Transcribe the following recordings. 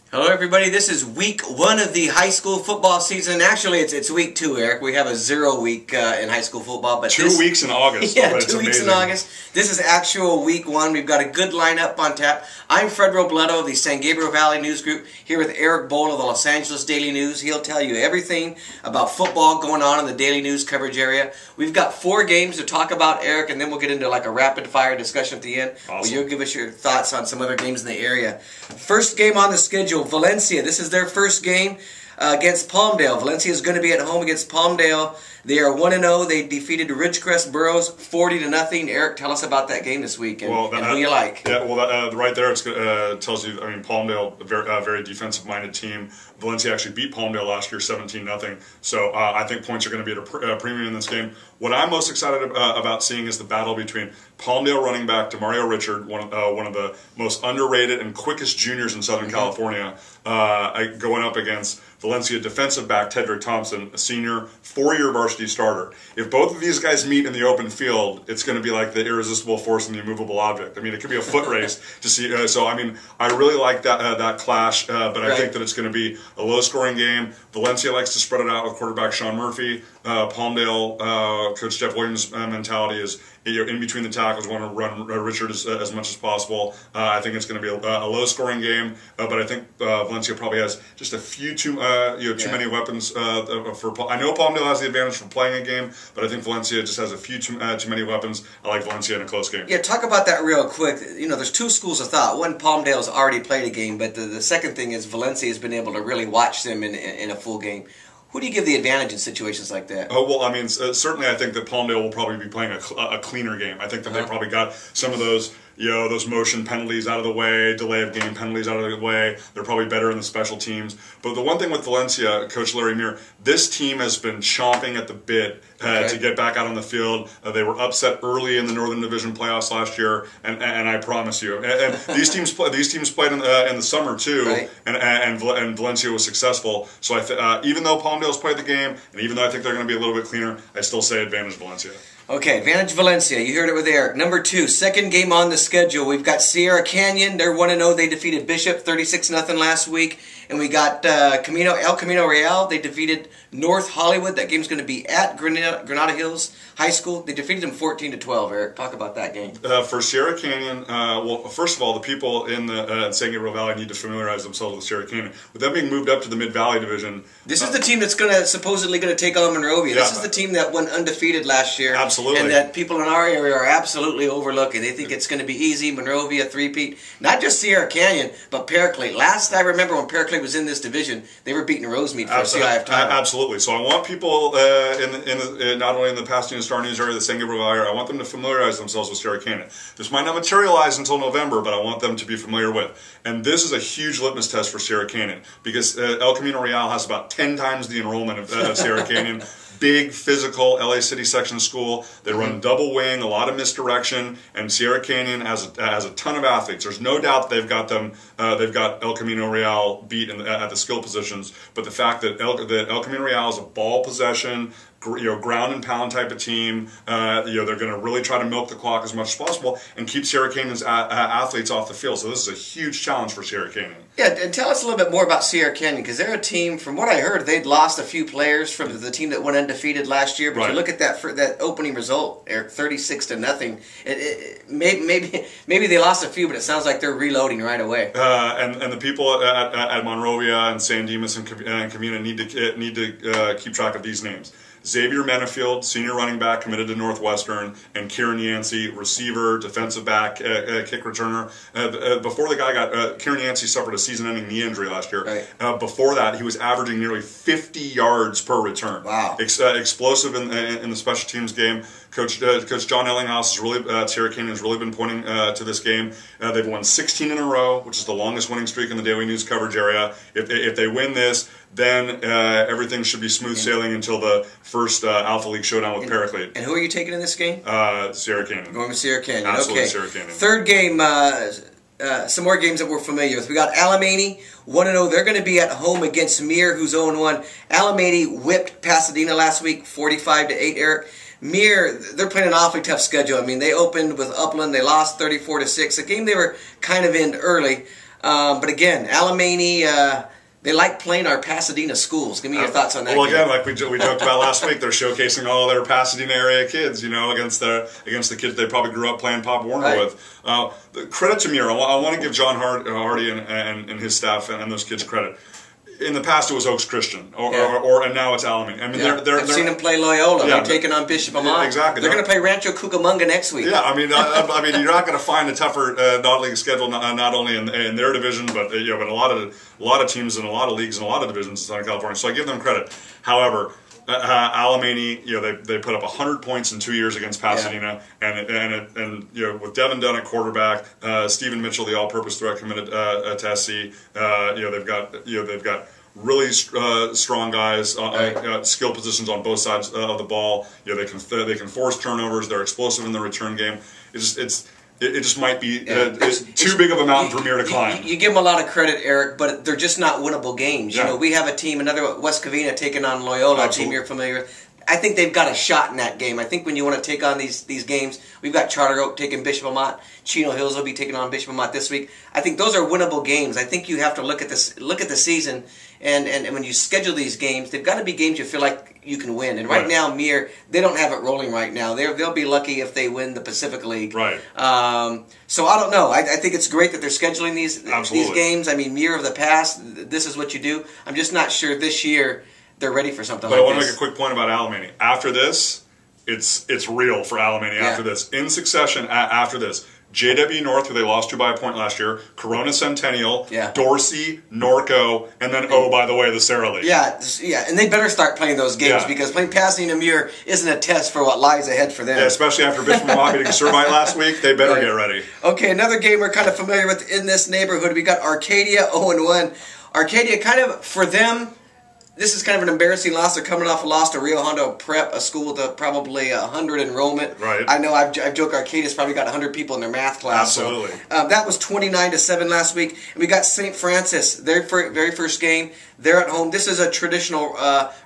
Hello everybody, this is week 1 of the high school football season. Actually, it's week 2, Eric. We have a 0 week in high school football. But 2 weeks in August. Yeah, 2 weeks in August. This is actual week 1. We've got a good lineup on tap. I'm Fred Robledo of the San Gabriel Valley News Group, here with Erik Boal of the Los Angeles Daily News. He'll tell you everything about football going on in the daily news coverage area. We've got 4 games to talk about, Eric, and then we'll get into like a rapid fire discussion at the end. Awesome. Where you'll give us your thoughts on some other games in the area. First game on the schedule, Valencia. This is their first game against Palmdale. Valencia is going to be at home against Palmdale. They are 1-0. They defeated Ridgecrest Burrows 40-0. Eric, tell us about that game this week and who you like. Yeah, well, right there it tells you. I mean, Palmdale, a very defensive-minded team. Valencia actually beat Palmdale last year 17-0. So I think points are going to be at a premium in this game. What I'm most excited about seeing is the battle between Palmdale running back DeMario Richard, one of the most underrated and quickest juniors in Southern California, going up against Valencia defensive back Tedrick Thompson, a senior, 4-year varsity starter. If both of these guys meet in the open field, it's going to be like the irresistible force and the immovable object. I mean, it could be a foot race to see. So, I mean, I really like that clash, but I think that it's going to be a low-scoring game. Valencia likes to spread it out with quarterback Sean Murphy. Palmdale, Coach Jeff Williams' mentality is in between the tackles, want to run Richard as much as possible. I think it's going to be a low-scoring game, but I think Valencia probably has just a few too many weapons for. I know Palmdale has the advantage for playing a game, but I think Valencia just has a few too many weapons. I like Valencia in a close game. Yeah, talk about that real quick. You know, there's 2 schools of thought. One, Palmdale's already played a game, but the second thing is Valencia has been able to really watch them in a full game. Who do you give the advantage in situations like that? Oh, well, I mean, certainly I think that Palmdale will probably be playing a cleaner game. I think that they probably got some of those, those motion penalties out of the way, delay of game penalties out of the way. They're probably better in the special teams. But the one thing with Valencia, Coach Larry Muir, this team has been chomping at the bit to get back out on the field. They were upset early in the Northern Division playoffs last year, and I promise you, and these teams played in the summer too, right. and Valencia was successful. So even though Palmdale's played the game, and even though I think they're going to be a little bit cleaner, I still say advantage Valencia. Okay, advantage Valencia. You heard it with Eric. Number 2, second game on the schedule. We've got Sierra Canyon. They're 1-0. They defeated Bishop 36-0 last week. And we got El Camino Real. They defeated North Hollywood. That game's going to be at Granada Hills High School. They defeated them 14-12. Eric, talk about that game. For Sierra Canyon, well, first of all, the people in the San Gabriel Valley need to familiarize themselves with Sierra Canyon. With them being moved up to the Mid-Valley Division. This is the team that's supposedly going to take on Monrovia. This is the team that went undefeated last year. Absolutely. And that people in our area are absolutely overlooking. They think it's going to be easy. Monrovia, three-peat. Not just Sierra Canyon, but Paraclete. Last I remember when Paraclete was in this division, they were beating Rosemead for a CIF title. Absolutely. So I want people not only in the Pasadena Star News area, the San Gabriel Valley area, I want them to familiarize themselves with Sierra Canyon. This might not materialize until November, but I want them to be familiar with. And this is a huge litmus test for Sierra Canyon because El Camino Real has about 10 times the enrollment of Sierra Canyon. Big, physical LA City section school. They run double wing, a lot of misdirection, and Sierra Canyon has a ton of athletes. There's no doubt they've got them. They've got El Camino Real beat at the skill positions. But the fact that El Camino Real is a ball possession, ground and pound type of team. They're going to really try to milk the clock as much as possible and keep Sierra Canyon's athletes off the field. So this is a huge challenge for Sierra Canyon. Yeah, and tell us a little bit more about Sierra Canyon because they're a team. From what I heard, they'd lost a few players from the team that went undefeated last year. But you look at that opening result, Eric, 36-0. Maybe they lost a few, but it sounds like they're reloading right away. And the people at Monrovia and San Dimas and Covina need to keep track of these names. Xavier Menefield, senior running back, committed to Northwestern, and Kieran Yancey, receiver, defensive back, kick returner. Before the guy Kieran Yancey suffered a season-ending knee injury last year. Right. Before that, he was averaging nearly 50 yards per return. Wow. Explosive in the special teams game. Coach John Ellinghaus Sierra Canyon has really been pointing to this game. They've won 16 in a row, which is the longest winning streak in the daily news coverage area. If they win this, then everything should be smooth sailing until the first Alpha League showdown with Paraclete. And who are you taking in this game? Sierra Canyon. Going with Sierra Canyon. Absolutely, okay. Sierra Canyon. Third game, some more games that we're familiar with. We got Alemany, 1-0. They're going to be at home against Mir, who's 0-1. Alemany whipped Pasadena last week, 45-8, Eric. Mir, they're playing an awfully tough schedule. I mean, they opened with Upland. They lost 34-6. A game they were kind of in early. But again, Alemany, they like playing our Pasadena schools. Give me your thoughts on that. Well, game. again, like we joked about last week, they're showcasing all their Pasadena area kids, against the kids they probably grew up playing Pop Warner with. Credit to Muir. I want to give John Hardy and his staff and those kids credit. In the past, it was Oaks Christian, and now it's Alemany. I mean, I've seen them play Loyola. They're taking on Bishop Amat. Exactly. They're going to play Rancho Cucamonga next week. Yeah, I mean, you're not going to find a tougher non-league schedule, not only in their division, but but a lot of teams in a lot of leagues and a lot of divisions in Southern California. So I give them credit. However, Alemany, they put up 100 points in 2 years against Pasadena, and with Devin Dunn at quarterback, Stephen Mitchell, the all-purpose threat, committed to SC. They've got really strong guys, skill positions on both sides of the ball. They can force turnovers. They're explosive in the return game. It just might be too big of a mountain for Muir to climb. You give them a lot of credit, Eric, but they're just not winnable games. Yeah. We have a team, another West Covina taking on Loyola, a team you're familiar with. I think they've got a shot in that game. I think when you want to take on these games, we've got Charter Oak taking Bishop Amat. Chino Hills will be taking on Bishop Amat this week. I think those are winnable games. I think you have to look at the season, and when you schedule these games, they've got to be games you feel like you can win. And right now, Muir, they don't have it rolling right now. They'll be lucky if they win the Pacific League. Right. So I don't know. I think it's great that they're scheduling these games. I mean, Muir of the past, this is what you do. I'm just not sure this year they're ready for something like this. But I want to make a quick point about Alemany. After this, it's real for Alemany after this. In succession, after this, JW North, who they lost to by a point last year, Corona Centennial, Dorsey, Norco, and then, by the way, the Sarah League. Yeah, and they better start playing those games because playing Pasadena Muir isn't a test for what lies ahead for them. Yeah, especially after Bishop Amat beating Servite last week, they better get ready. Okay, another game we're kind of familiar with in this neighborhood, we got Arcadia 0-1. Arcadia kind of, for them, this is kind of an embarrassing loss. They're coming off a loss to Rio Hondo Prep, a school with probably 100 enrollment. Right. I know I've joked Arcadia's probably got 100 people in their math class. Absolutely. So, that was 29-7 last week. And we got St. Francis, their very first game. They're at home. This is a traditional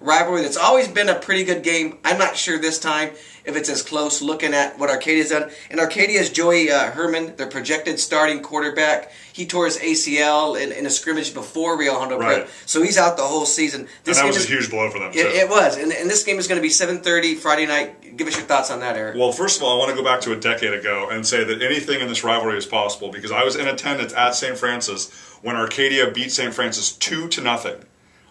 rivalry that's always been a pretty good game. I'm not sure this time if it's as close, looking at what Arcadia's done. And Arcadia's Joey Herman, their projected starting quarterback. He tore his ACL in a scrimmage before Rio Hondo Prep, so he's out the whole season. And that was a huge blow for them, too. It was, and this game is going to be 7:30 Friday night. Give us your thoughts on that, Eric. Well, first of all, I want to go back to a decade ago and say that anything in this rivalry is possible because I was in attendance at St. Francis when Arcadia beat St. Francis 2-0.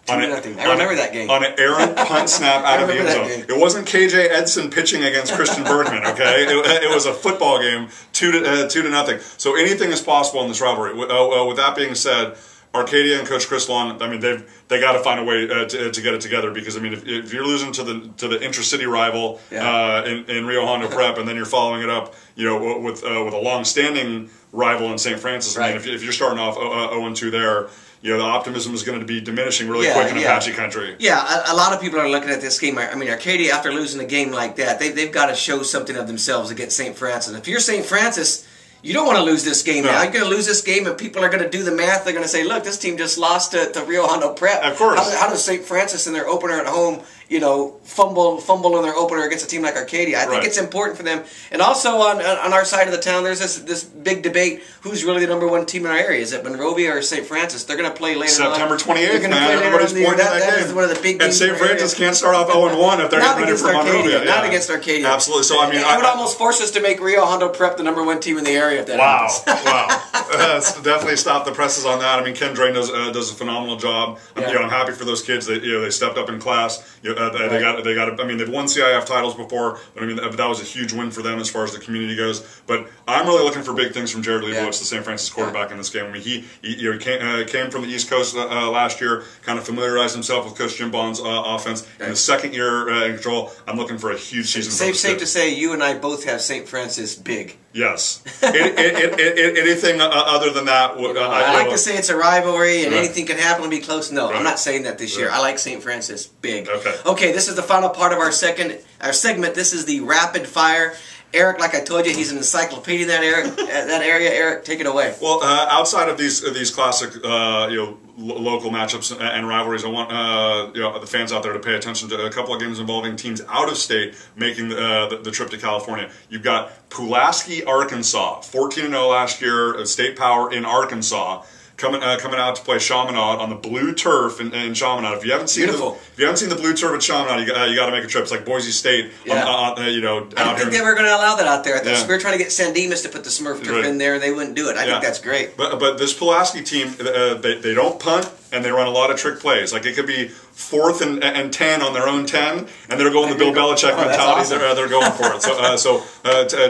I remember that game. On an errant punt snap out of the end zone. It wasn't KJ Edson pitching against Christian Bergman, okay? It was a football game, 2-0. So anything is possible in this rivalry. With that being said, Arcadia and Coach Chris Long, I mean, they got to find a way to get it together because, I mean, if you're losing to the intracity rival in Rio Hondo Prep and then you're following it up, with a long-standing rival in St. Francis, I mean, if you're starting off 0-2 there, the optimism is going to be diminishing really quick in Apache country. Yeah, a lot of people are looking at this game. I mean, Arcadia, after losing a game like that, they've got to show something of themselves against St. Francis. If you're St. Francis, you don't want to lose this game now. You're going to lose this game, and people are going to do the math. They're going to say, look, this team just lost to Rio Hondo Prep. Of course. How does St. Francis in their opener at home, fumble in their opener against a team like Arcadia? I think it's important for them. And also on our side of the town, there's this big debate, who's really the #1 team in our area? Is it Monrovia or St. Francis? They're going to play later September 28th, They're going to play Everybody's pointing at that game. Is one of the big and St. Francis can't start off 0-1 if they're not getting ready against for Arcadia. Monrovia. Not against Arcadia. Absolutely. So, I mean, it would almost force us to make Rio Hondo Prep the #1 team in the area if that happens. Wow. Definitely stop the presses on that. I mean, Ken Drain does a phenomenal job. I'm happy for those kids. They stepped up in class. They got. I mean, they've won CIF titles before, but I mean that was a huge win for them as far as the community goes. But I'm really looking for big things from Jared Leibowitz, the St. Francis quarterback in this game. I mean, he came from the East Coast last year, kind of familiarized himself with Coach Jim Bond's offense. In his second year in control, I'm looking for a huge season. Safe to say, you and I both have St. Francis big. Yes. Anything other than that, I like to say it's a rivalry and anything can happen and be close. No, I'm not saying that this year. I like St. Francis big. Okay, this is the final part of our segment. This is the rapid fire. Eric, like I told you, he's an encyclopedia in that area. Eric, take it away. Well, outside of these classic local matchups and rivalries, I want the fans out there to pay attention to a couple of games involving teams out of state making the trip to California. You've got Pulaski, Arkansas, 14-0 last year, state power in Arkansas, coming out to play Chaminade on the blue turf in Chaminade. If you haven't seen the blue turf at Chaminade, you got to make a trip. It's like Boise State. Yeah. Out I didn't here. think they were going to allow that out there. We were trying to get San Dimas to put the Smurf turf in there, and they wouldn't do it. I think that's great. But this Pulaski team, they don't punt, and they run a lot of trick plays. Like it could be 4th and 10 on their own 10, and they're going the Bill Belichick mentality. Awesome. They're going for it. So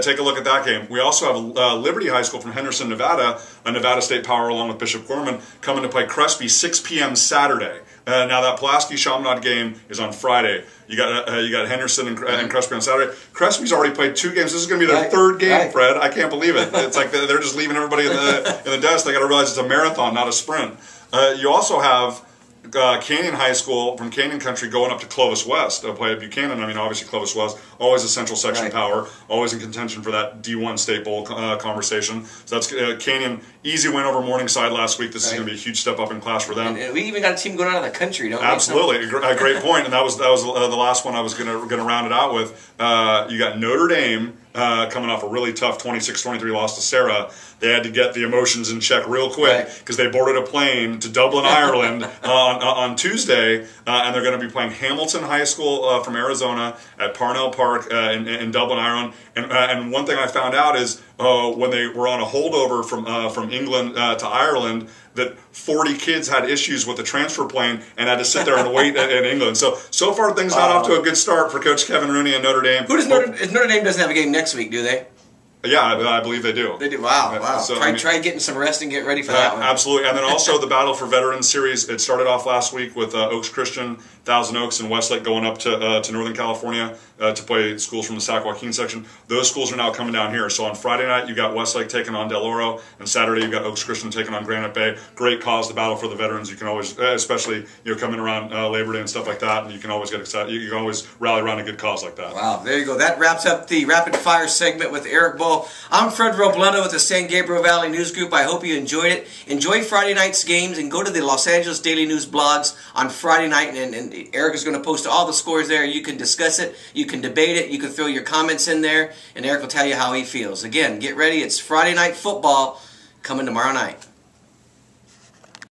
take a look at that game. We also have Liberty High School from Henderson, Nevada, a Nevada State Power along with Bishop Gorman, coming to play Crespi 6 p.m. Saturday. Now that Pulaski Chaminade game is on Friday. You got Henderson and Crespi on Saturday. Crespi's already played 2 games. This is going to be their 3rd game, Fred. I can't believe it. It's like they're just leaving everybody in the dust. They got to realize it's a marathon, not a sprint. You also have Canyon High School from Canyon Country going up to Clovis West to play at Buchanan. I mean, obviously Clovis West, always a Central Section power, always in contention for that D1 State Bowl conversation. So that's Canyon, easy win over Morningside last week. This is going to be a huge step up in class for them. And we even got a team going out of the country, don't we? Absolutely, a great point. And that was the last one I was going to round it out with. You got Notre Dame coming off a really tough 26-23 loss to Sarah. They had to get the emotions in check real quick because they boarded a plane to Dublin, Ireland on Tuesday, and they're going to be playing Hamilton High School from Arizona at Parnell Park in Dublin, Ireland. And one thing I found out is when they were on a holdover from England to Ireland, that 40 kids had issues with the transfer plane and had to sit there and wait in England. So far things not off to a good start for Coach Kevin Rooney and Notre Dame. Notre Dame doesn't have a game next week, do they? Yeah, I believe they do. They do. Wow. So, try getting some rest and get ready for that one. Absolutely. And then also the Battle for Veterans Series. It started off last week with Oaks Christian, Thousand Oaks, and Westlake going up to Northern California to play schools from the Sac Joaquin section. Those schools are now coming down here. So on Friday night, you got Westlake taking on Del Oro, and Saturday you got Oaks Christian taking on Granite Bay. Great cause, the Battle for the Veterans. You can always, especially coming around Labor Day and stuff like that, and you can always get excited. You can always rally around a good cause like that. Wow, there you go. That wraps up the rapid fire segment with Erik Boal. I'm Fred Robledo with the San Gabriel Valley News Group. I hope you enjoyed it. Enjoy Friday night's games and go to the Los Angeles Daily News blogs on Friday night. And Erik is going to post all the scores there. You can discuss it. You can debate it. You can throw your comments in there. And Erik will tell you how he feels. Again, get ready. It's Friday Night Football coming tomorrow night.